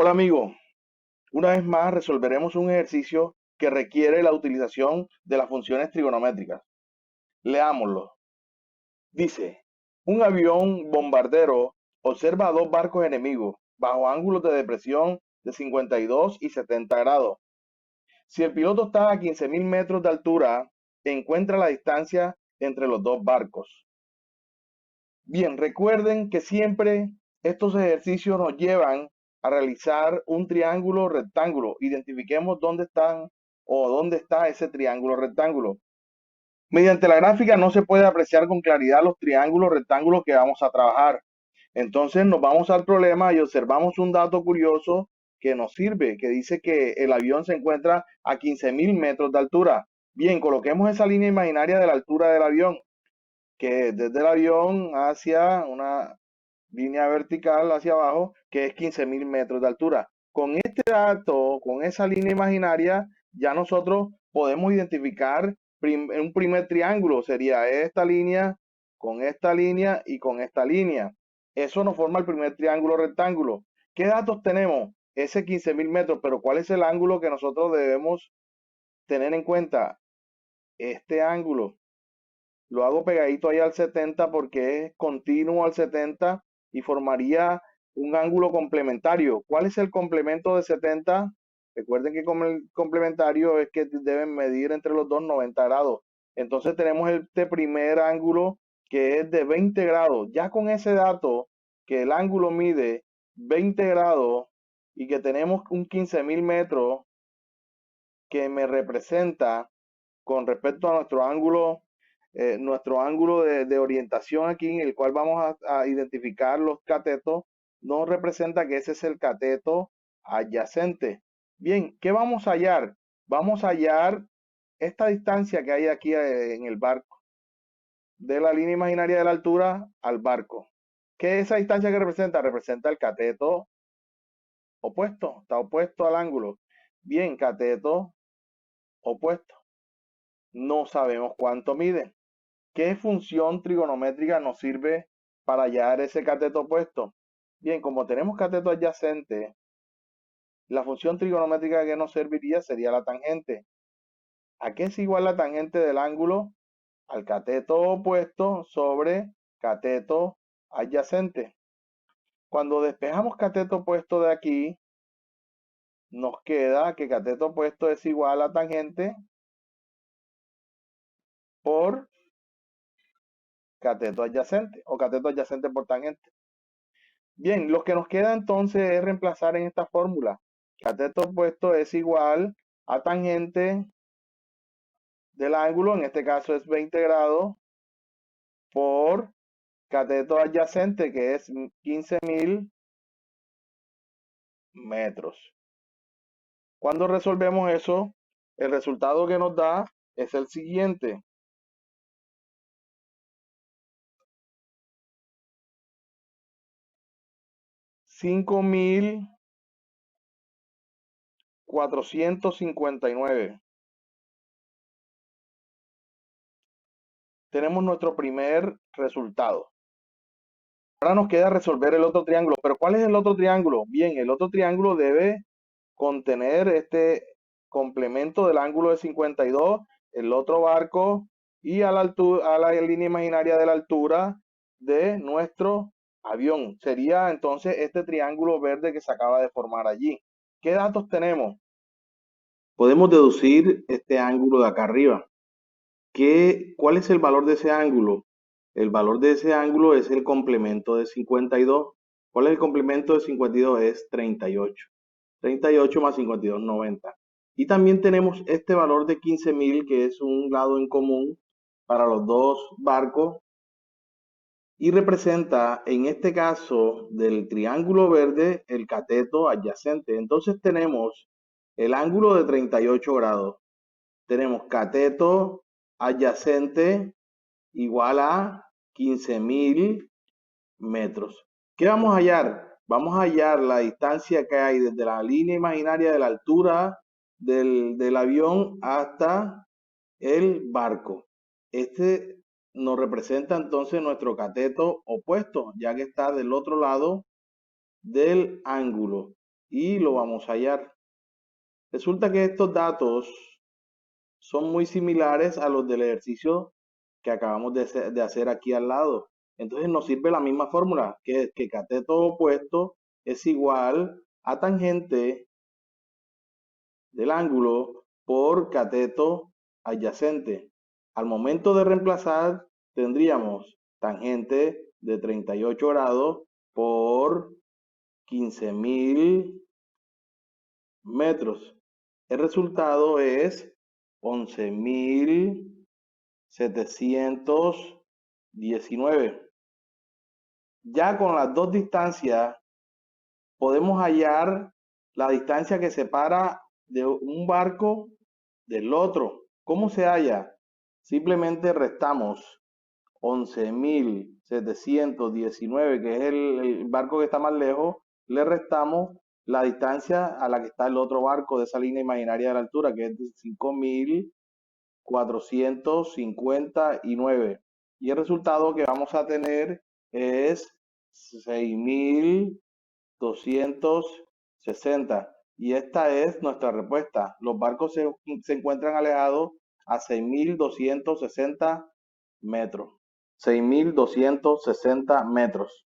Hola amigo, una vez más resolveremos un ejercicio que requiere la utilización de las funciones trigonométricas. Leámoslo. Dice, un avión bombardero observa a dos barcos enemigos bajo ángulos de depresión de 52 y 70 grados. Si el piloto está a 15.000 metros de altura, encuentra la distancia entre los dos barcos. Bien, recuerden que siempre estos ejercicios nos llevan a realizar un triángulo rectángulo. Identifiquemos dónde están o dónde está ese triángulo rectángulo. Mediante la gráfica no se puede apreciar con claridad los triángulos rectángulos que vamos a trabajar. Entonces nos vamos al problema y observamos un dato curioso que nos sirve, que dice que el avión se encuentra a 15.000 metros de altura. Bien, coloquemos esa línea imaginaria de la altura del avión, que desde el avión hacia una línea vertical hacia abajo, que es 15.000 metros de altura. Con este dato, con esa línea imaginaria, ya nosotros podemos identificar un primer triángulo. Sería esta línea, con esta línea y con esta línea. Eso nos forma el primer triángulo rectángulo. ¿Qué datos tenemos? Ese 15.000 metros, pero ¿cuál es el ángulo que nosotros debemos tener en cuenta? Este ángulo. Lo hago pegadito ahí al 70 porque es continuo al 70 y formaría un ángulo complementario. ¿Cuál es el complemento de 70? Recuerden que como el complementario es que deben medir entre los dos 90 grados. Entonces tenemos este primer ángulo que es de 20 grados. Ya con ese dato que el ángulo mide 20 grados y que tenemos un 15.000 metros que me representa con respecto a nuestro ángulo de orientación aquí, en el cual vamos a identificar los catetos, nos representa que ese es el cateto adyacente. Bien, ¿qué vamos a hallar? Vamos a hallar esta distancia que hay aquí en el barco, de la línea imaginaria de la altura al barco. ¿Qué es esa distancia que representa? Representa el cateto opuesto, está opuesto al ángulo. Bien, cateto opuesto. No sabemos cuánto mide. ¿Qué función trigonométrica nos sirve para hallar ese cateto opuesto? Bien, como tenemos cateto adyacente, la función trigonométrica que nos serviría sería la tangente. ¿A qué es igual la tangente del ángulo? Al cateto opuesto sobre cateto adyacente. Cuando despejamos cateto opuesto de aquí, nos queda que cateto opuesto es igual a tangente por cateto adyacente o cateto adyacente por tangente. Bien, lo que nos queda entonces es reemplazar en esta fórmula. Cateto opuesto es igual a tangente del ángulo, en este caso es 20 grados, por cateto adyacente, que es 15.000 metros. Cuando resolvemos eso, el resultado que nos da es el siguiente. $5.459. Tenemos nuestro primer resultado. Ahora nos queda resolver el otro triángulo. ¿Pero cuál es el otro triángulo? Bien, el otro triángulo debe contener este complemento del ángulo de 52, el otro barco y a la línea imaginaria de la altura de nuestro avión. Sería entonces este triángulo verde que se acaba de formar allí. ¿Qué datos tenemos? Podemos deducir este ángulo de acá arriba. ¿Cuál es el valor de ese ángulo? El valor de ese ángulo es el complemento de 52. ¿Cuál es el complemento de 52? Es 38. 38 más 52, 90. Y también tenemos este valor de 15.000, que es un lado en común para los dos barcos y representa, en este caso del triángulo verde, el cateto adyacente. Entonces tenemos el ángulo de 38 grados. Tenemos cateto adyacente igual a 15.000 metros. ¿Qué vamos a hallar? Vamos a hallar la distancia que hay desde la línea imaginaria de la altura del avión hasta el barco. Este nos representa entonces nuestro cateto opuesto, ya que está del otro lado del ángulo. y lo vamos a hallar. Resulta que estos datos son muy similares a los del ejercicio que acabamos de hacer aquí al lado. Entonces nos sirve la misma fórmula, que cateto opuesto es igual a tangente del ángulo por cateto adyacente. Al momento de reemplazar, tendríamos tangente de 38 grados por 15.000 metros. El resultado es 11.719. Ya con las dos distancias podemos hallar la distancia que separa de un barco del otro. ¿Cómo se halla? Simplemente restamos 11.719, que es el barco que está más lejos, le restamos la distancia a la que está el otro barco de esa línea imaginaria de la altura, que es de 5.459. Y el resultado que vamos a tener es 6.260. Y esta es nuestra respuesta. Los barcos se encuentran alejados a 6.260 metros. 6.260 metros.